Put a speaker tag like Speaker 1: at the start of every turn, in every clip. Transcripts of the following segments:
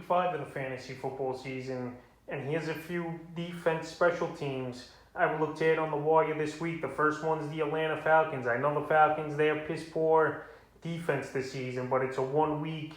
Speaker 1: 5 of the fantasy football season, and here's a few defense special teams I would look to add on the wire this week. The first one's the Atlanta Falcons. I know the Falcons, they have piss poor defense this season, but it's a 1 week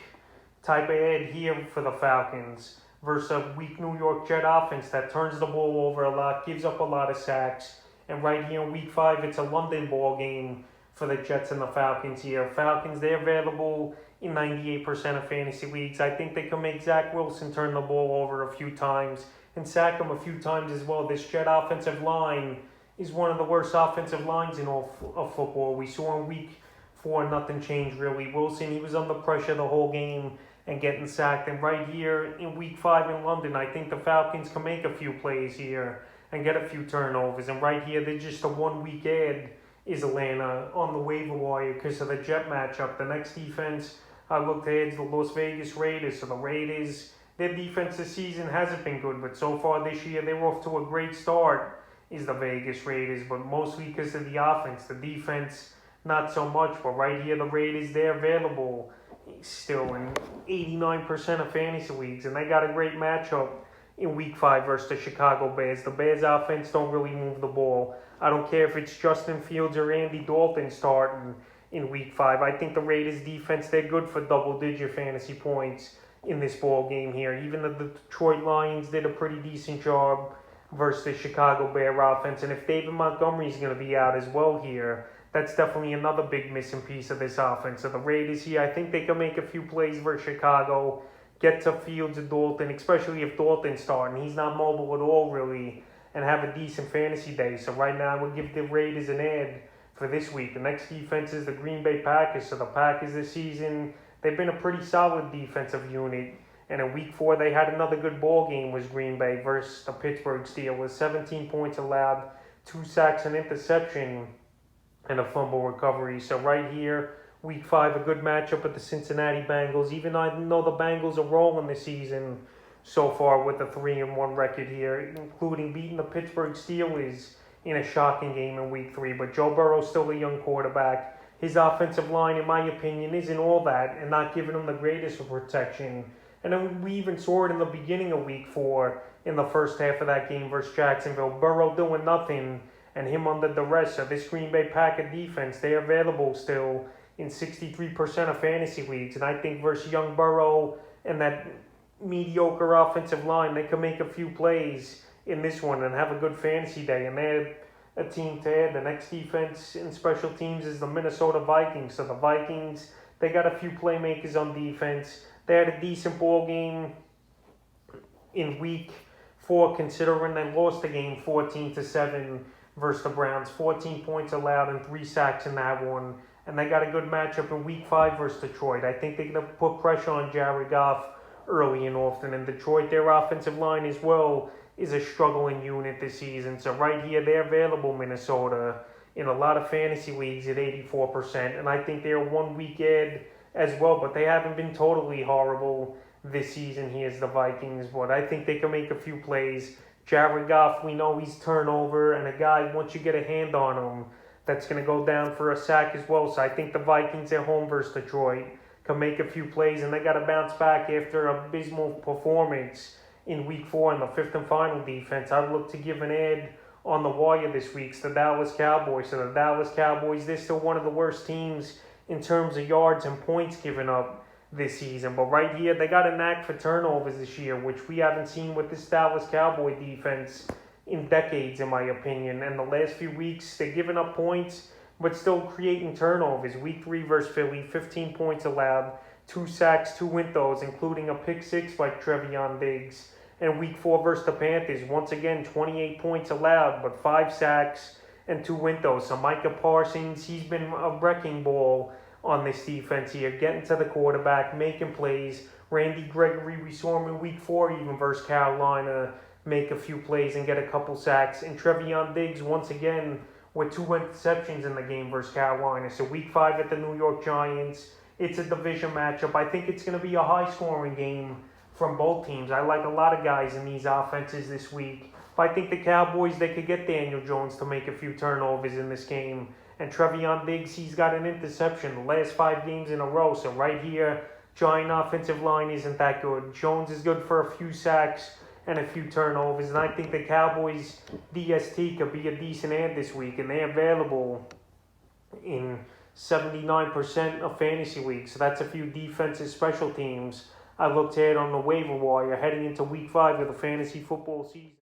Speaker 1: type of ad here for the Falcons versus a weak New York Jet offense that turns the ball over a lot, gives up a lot of sacks. And right here in week 5, it's a London ball game for the Jets and the Falcons here. Falcons, they're available in 98% of fantasy leagues. I think they can make Zach Wilson turn the ball over a few times and sack him a few times as well. This Jet offensive line is one of the worst offensive lines in all of football. We saw in week 4, nothing changed really. Wilson, he was under pressure the whole game and getting sacked. And right here in week 5 in London, I think the Falcons can make a few plays here and get a few turnovers. And right here, they're just a 1 week ad is Atlanta on the waiver wire because of the Jet matchup. The next defense I looked at is the Las Vegas Raiders. So the Raiders, their defense this season hasn't been good, but so far this year they're off to a great start is the Vegas Raiders, but mostly because of the offense. The defense, not so much, but right here the Raiders, they're available still in 89% of fantasy leagues, and they got a great matchup in week 5 versus the Chicago Bears. The Bears offense don't really move the ball. I don't care if it's Justin Fields or Andy Dalton starting in week 5. I think the Raiders defense, they're good for double-digit fantasy points in this ball game here. Even the Detroit Lions did a pretty decent job versus the Chicago Bear offense. And if David Montgomery is going to be out as well here, that's definitely another big missing piece of this offense. So the Raiders here, I think they can make a few plays versus Chicago, get to Fields and Dalton, especially if Dalton's starting. He's not mobile at all, really, and have a decent fantasy day. So right now, I would give the Raiders an ad for this week. The next defense is the Green Bay Packers. So the Packers this season, they've been a pretty solid defensive unit. And in week 4, they had another good ball game with Green Bay versus the Pittsburgh Steelers. 17 points allowed, 2 sacks, an interception, and a fumble recovery. So right here, week 5, a good matchup with the Cincinnati Bengals. Even though I know the Bengals are rolling this season so far with a 3-1 record here, including beating the Pittsburgh Steelers in a shocking game in week 3. But Joe Burrow's still a young quarterback. His offensive line, in my opinion, isn't all that and not giving him the greatest of protection. And then we even saw it in the beginning of week 4 in the first half of that game versus Jacksonville. Burrow doing nothing and him under duress. So this Green Bay Packer defense, they're available still in 63% of fantasy leagues. And I think versus young Burrow and that mediocre offensive line, they can make a few plays in this one and have a good fantasy day. And they're a team to add. The next defense in special teams is the Minnesota Vikings. So the Vikings, they got a few playmakers on defense. They had a decent ball game in week 4, considering they lost the game 14-7 versus the Browns. 14 points allowed and 3 sacks in that one. And they got a good matchup in week 5 versus Detroit. I think they're going to put pressure on Jared Goff early and often. And Detroit, their offensive line as well is a struggling unit this season. So right here, they're available, Minnesota, in a lot of fantasy leagues at 84%. And I think they're a 1 week ad as well, but they haven't been totally horrible this season here as the Vikings. But I think they can make a few plays. Jared Goff, we know he's turnover, and a guy, once you get a hand on him, that's going to go down for a sack as well. So I think the Vikings at home versus Detroit can make a few plays, and they got to bounce back after an abysmal performance in week 4 in the 5th and final defense. I'd look to give an ad on the wire this week. It's the Dallas Cowboys. So the Dallas Cowboys, they're still one of the worst teams in terms of yards and points given up this season. But right here, they got a knack for turnovers this year, which we haven't seen with this Dallas Cowboy defense in decades, in my opinion. And the last few weeks, they're giving up points, but still creating turnovers. Week 3 versus Philly, 15 points allowed, 2 sacks, 2 windows, including a pick 6 by Trevion Diggs. And week 4 versus the Panthers, once again, 28 points allowed, but 5 sacks and 2 windows. So Micah Parsons, he's been a wrecking ball on this defense here, getting to the quarterback, making plays. Randy Gregory, we saw him in week 4 even versus Carolina, make a few plays and get a couple sacks. And Trevion Diggs, once again, with 2 interceptions in the game versus Carolina. So week 5 at the New York Giants, it's a division matchup. I think it's going to be a high-scoring game from both teams. I like a lot of guys in these offenses this week. But I think the Cowboys, they could get Daniel Jones to make a few turnovers in this game. And Trevion Diggs, he's got an interception the last 5 games in a row. So right here, Giant offensive line isn't that good. Jones is good for a few sacks and a few turnovers, and I think the Cowboys DST could be a decent ad this week, and they're available in 79% of fantasy leagues. So that's a few defensive special teams I looked at on the waiver wire heading into week 5 of the fantasy football season.